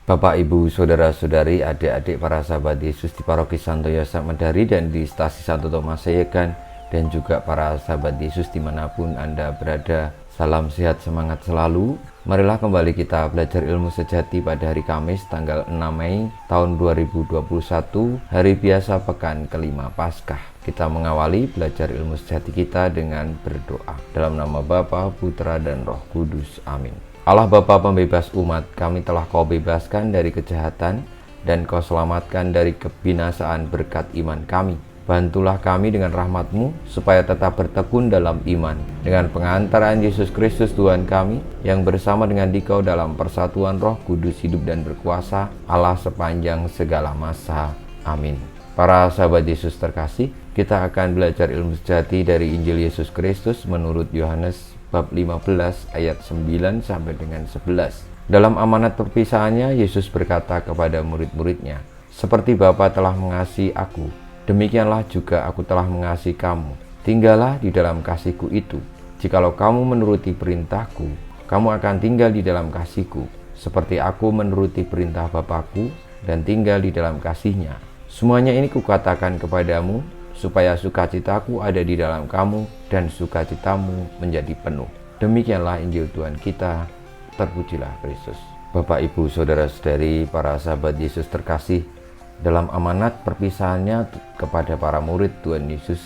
Bapak, Ibu, Saudara-saudari, adik-adik para sahabat Yesus di Paroki Santo Yosef Medari dan di Stasi Santo Thomas Sayegan, dan juga para sahabat Yesus dimanapun Anda berada. Salam sehat, semangat selalu. Marilah kembali kita belajar ilmu sejati pada hari Kamis tanggal 6 Mei tahun 2021, hari biasa pekan kelima Paskah. Kita mengawali belajar ilmu sejati kita dengan berdoa. Dalam nama Bapa, Putra, dan Roh Kudus. Amin. Allah Bapa pembebas umat, kami telah Kau bebaskan dari kejahatan dan Kau selamatkan dari kebinasaan berkat iman kami. Bantulah kami dengan rahmat-Mu supaya tetap bertekun dalam iman dengan pengantaran Yesus Kristus Tuhan kami, yang bersama dengan Dikau dalam persatuan Roh Kudus hidup dan berkuasa Allah sepanjang segala masa. Amin. Para sahabat Yesus terkasih, kita akan belajar ilmu sejati dari Injil Yesus Kristus menurut Yohanes bab 15 ayat 9 sampai dengan 11. Dalam amanat perpisahannya, Yesus berkata kepada murid-muridnya, "Seperti Bapa telah mengasihi aku, demikianlah juga aku telah mengasihi kamu. Tinggallah di dalam kasih-Ku itu. Jikalau kamu menuruti perintah-Ku, kamu akan tinggal di dalam kasih-Ku, seperti aku menuruti perintah Bapa-Ku dan tinggal di dalam kasih-Nya. Semuanya ini Kukatakan kepadamu, supaya sukacitaku ada di dalam kamu dan sukacitamu menjadi penuh." Demikianlah Injil Tuhan kita. Terpujilah Kristus. Bapak, Ibu, Saudara-saudari, para sahabat Yesus terkasih, dalam amanat perpisahannya kepada para murid, Tuhan Yesus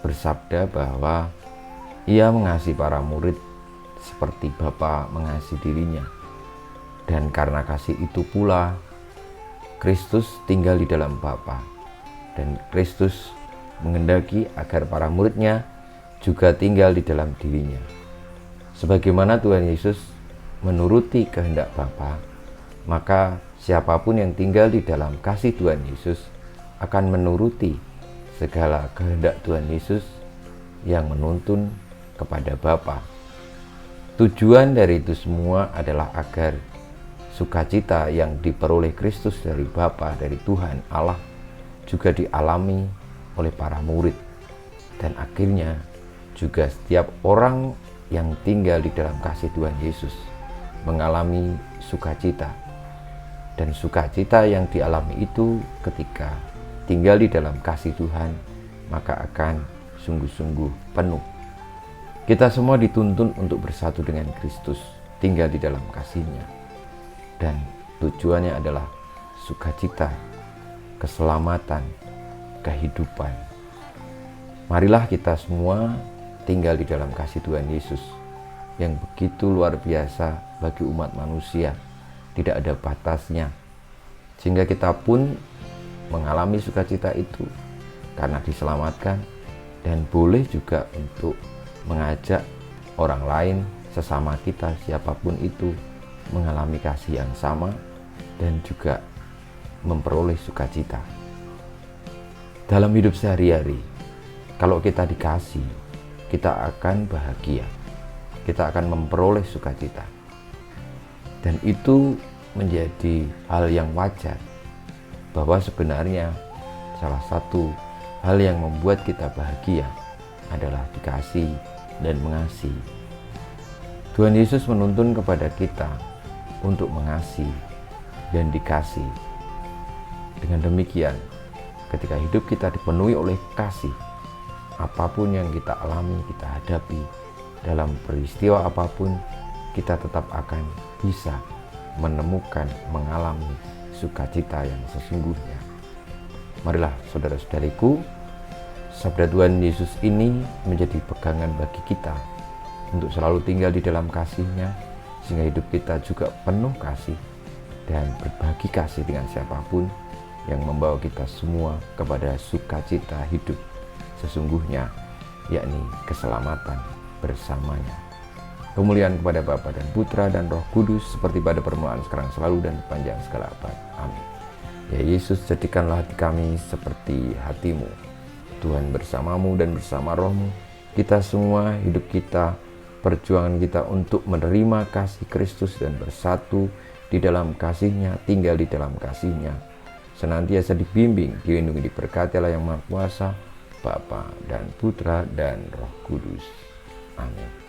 bersabda bahwa Ia mengasihi para murid seperti Bapa mengasihi dirinya. Dan karena kasih itu pula Kristus tinggal di dalam Bapa, dan Kristus menghendaki agar para muridnya juga tinggal di dalam dirinya. Sebagaimana Tuhan Yesus menuruti kehendak Bapa, maka siapapun yang tinggal di dalam kasih Tuhan Yesus akan menuruti segala kehendak Tuhan Yesus yang menuntun kepada Bapa. Tujuan dari itu semua adalah agar sukacita yang diperoleh Kristus dari Bapa, dari Tuhan Allah, juga dialami oleh para murid, dan akhirnya juga setiap orang yang tinggal di dalam kasih Tuhan Yesus mengalami sukacita. Dan sukacita yang dialami itu ketika tinggal di dalam kasih Tuhan, maka akan sungguh-sungguh penuh. Kita semua dituntun untuk bersatu dengan Kristus, tinggal di dalam kasih-Nya, dan tujuannya adalah sukacita, keselamatan, kehidupan. Marilah kita semua tinggal di dalam kasih Tuhan Yesus yang begitu luar biasa bagi umat manusia, tidak ada batasnya, sehingga kita pun mengalami sukacita itu karena diselamatkan, dan boleh juga untuk mengajak orang lain, sesama kita siapapun itu, mengalami kasih yang sama dan juga memperoleh sukacita. Dalam hidup sehari-hari, kalau kita dikasih, kita akan bahagia, kita akan memperoleh sukacita. Dan itu menjadi hal yang wajar, bahwa sebenarnya salah satu hal yang membuat kita bahagia adalah dikasih dan mengasihi. Tuhan Yesus menuntun kepada kita untuk mengasihi dan dikasih. Dengan demikian, ketika hidup kita dipenuhi oleh kasih, apapun yang kita alami, kita hadapi, dalam peristiwa apapun, kita tetap akan bisa menemukan, mengalami sukacita yang sesungguhnya. Marilah saudara-saudariku, sabda Tuhan Yesus ini menjadi pegangan bagi kita untuk selalu tinggal di dalam kasih-Nya, sehingga hidup kita juga penuh kasih dan berbagi kasih dengan siapapun, yang membawa kita semua kepada sukacita hidup sesungguhnya, yakni keselamatan bersamanya. Kemuliaan kepada Bapa dan Putra dan Roh Kudus, seperti pada permulaan, sekarang, selalu, dan sepanjang segala abad. Amin. Ya Yesus, jadikanlah hati kami seperti hati-Mu. Tuhan bersamamu dan bersama Roh-Mu, kita semua, hidup kita, perjuangan kita untuk menerima kasih Kristus dan bersatu di dalam kasih-Nya, tinggal di dalam kasih-Nya, senantiasa dibimbing, dilindungi, diberkati Allah yang Maha Kuasa, Bapa dan Putra dan Roh Kudus. Amin.